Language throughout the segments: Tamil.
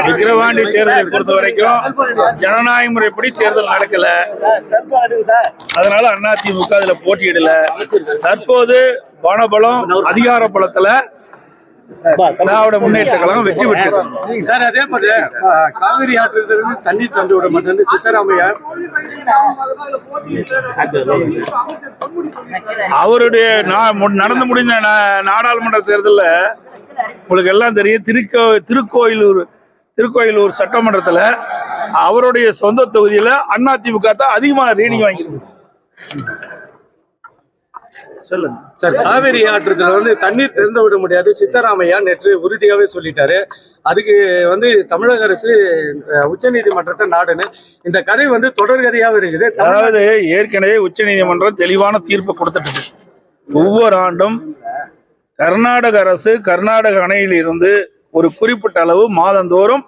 விக்கிரவாண்டி தேர்தலை பொறுத்த வரைக்கும் ஜனநாயக முறைப்படி தேர்தல் நடக்கல. அதனால அதிமுக அதுல போட்டியிடல. தற்போது பணபலம் அதிகார பலத்துல திராவிட முன்னேற்ற கழகம் வெற்றி பெற்றிருக்காங்க சார். அதே மாதிரி காவிரி ஆற்றிலிருந்து தண்ணீர் தந்து விட மாட்டேன் சித்தராமையா அவருடைய நடந்து முடிந்த நாடாளுமன்ற தேர்தலில் உங்களுக்கு எல்லாம் தெரியும். திருக்கோயிலூர் சட்டமன்றத்தில் அவருடைய சொந்த தொகுதியில் அதிமுக தான் அதிகமான ரீடிங் வாங்கியிருக்கு. சொல்லுங்க சார். காவிரி ஆற்றுல தண்ணீர் திறந்து விட முடியாது சித்தராமையா நேற்று உறுதியாவே சொல்லிட்டாரு. அதுக்கு தமிழக அரசு உச்சநீதிமன்றத்தை நாடுன்னு இந்த கதை தொடர்கதையாவே இருக்குது. அதாவது ஏற்கனவே உச்சநீதிமன்றம் தெளிவான தீர்ப்பு கொடுத்துட்டு ஒவ்வொரு ஆண்டும் கர்நாடக அரசு கர்நாடக அணையில் இருந்து ஒரு குறிப்பிட்ட அளவு மாதந்தோறும்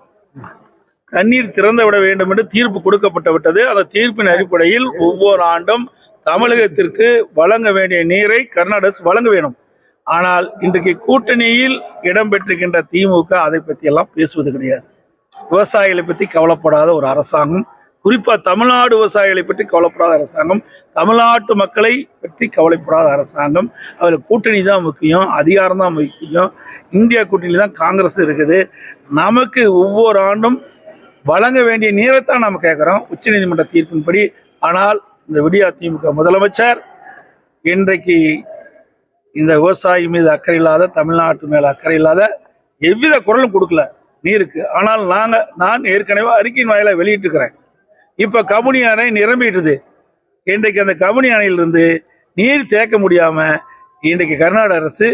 தண்ணீர் திறந்து விட வேண்டும் என்று தீர்ப்பு கொடுக்கப்பட்டு விட்டது. அந்த தீர்ப்பின் அடிப்படையில் ஒவ்வொரு ஆண்டும் தமிழகத்திற்கு வழங்க வேண்டிய நீரை கர்நாடக அரசு வழங்க வேண்டும். ஆனால் இன்றைக்கு கூட்டணியில் இடம்பெற்றிருக்கின்ற திமுக அதை பற்றி எல்லாம் பேசுவது கிடையாது. விவசாயிகளை பற்றி கவலைப்படாத ஒரு அரசாங்கம், குறிப்பாக தமிழ்நாடு விவசாயிகளை பற்றி கவலைப்படாத அரசாங்கம், தமிழ்நாட்டு மக்களை பற்றி கவலைப்படாத அரசாங்கம். அதில் கூட்டணி தான் முக்கியம், அதிகாரம் தான் முக்கியம். இந்தியா கூட்டணி தான் காங்கிரஸ் இருக்குது. நமக்கு ஒவ்வொரு ஆண்டும் வழங்க வேண்டிய நீரைத்தான் நாம் கேட்குறோம் உச்சநீதிமன்ற தீர்ப்பின்படி. ஆனால் இந்த விடியா திமுக முதலமைச்சர் இன்றைக்கு இந்த விவசாயி மீது அக்கறை இல்லாத, தமிழ்நாட்டு மேல அக்கறை இல்லாத, எவ்வித குரலும் கொடுக்கல நீருக்கு. ஆனால் நான் ஏற்கனவே அறிக்கையின் வாயில வெளியிட்டிருக்கிறேன். இப்ப கமுனி அணை நிரம்பிட்டுது. இன்றைக்கு அந்த கமுனி அணையிலிருந்து நீர் தேக்க முடியாம இன்றைக்கு கர்நாடக அரசு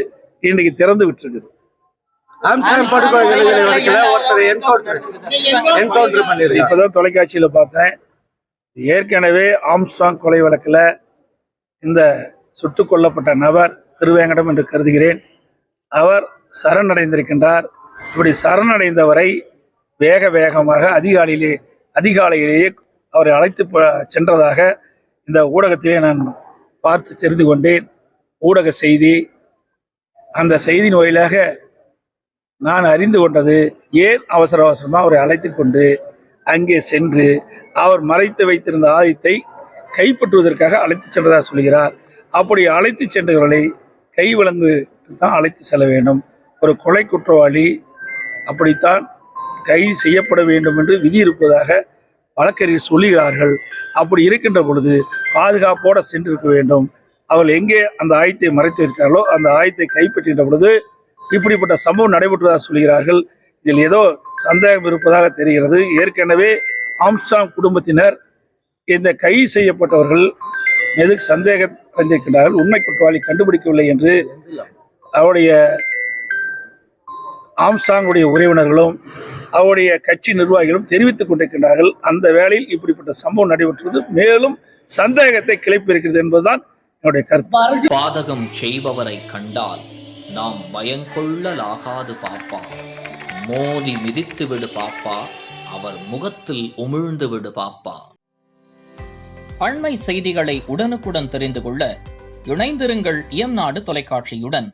இன்றைக்கு திறந்து விட்டுருக்குது. இப்பதான் தொலைக்காட்சியில பார்த்தேன். ஏற்கனவே ஆம்ஸ்ட்ராங் கொலை வழக்கில் இந்த சுட்டுக் கொல்லப்பட்ட நபர் திருவேங்கடம் என்று கருதுகிறேன். அவர் சரணடைந்திருக்கின்றார். இப்படி சரணடைந்தவரை வேகமாக அதிகாலையிலேயே அவரை அழைத்து சென்றதாக இந்த ஊடகத்திலே நான் பார்த்து தெரிந்து கொண்டேன். ஊடக செய்தி. அந்த செய்தியின் வாயிலாக நான் அறிந்து கொண்டது, ஏன் அவசரமாக அவரை அழைத்து கொண்டு அங்கே சென்று அவர் மறைத்து வைத்திருந்த ஆயுதத்தை கைப்பற்றுவதற்காக அழைத்து சென்றதாக சொல்கிறார். அப்படி அழைத்து சென்றவர்களை கைவிலங்கு தான் அழைத்து செல்ல வேண்டும். ஒரு கொலை குற்றவாளி அப்படித்தான் கைது செய்யப்பட வேண்டும் என்று விதி இருப்பதாக வழக்கறிஞர் சொல்லுகிறார்கள். அப்படி இருக்கின்ற பொழுது பாதுகாப்போடு சென்றிருக்க வேண்டும். அவர்கள் எங்கே அந்த ஆயுதத்தை மறைத்து இருக்கிறார்களோ அந்த ஆயுதத்தை கைப்பற்றுகின்ற பொழுது இப்படிப்பட்ட சம்பவம் நடைபெற்றதாக சொல்கிறார்கள். இதில் ஏதோ சந்தேகம் இருப்பதாக தெரிகிறது. ஏற்கனவே ஆம்ஸ்ட்ராங் குடும்பத்தினர் இந்த கைது செய்யப்பட்டவர்கள் மீது சந்தேகம் அடைந்திருக்கின்றார்கள். உண்மை குற்றவாளி கண்டுபிடிக்கவில்லை என்று அவருடைய ஆம்ஸ்ட்ராங்குடைய உறவினர்களும் அவருடைய கட்சி நிர்வாகிகளும் தெரிவித்துக் கொண்டிருக்கின்றார்கள். அந்த வேளையில் இப்படிப்பட்ட சம்பவம் நடைபெற்றது மேலும் சந்தேகத்தை கிளப்பியிருக்கிறது என்பதுதான் என்னுடைய கருத்து. பாதகம் செய்பவரை கண்டால் நாம் பயங்கொள்ளலாகாது பாப்பா, மோதி மிதித்து விடு பாப்பா, அவர் முகத்தில் உமிழ்ந்து விடு பாப்பா. அண்மை செய்திகளை உடனுக்குடன் தெரிந்து கொள்ள இணைந்திருங்கள் இயம்நாடு தொலைக்காட்சியுடன்.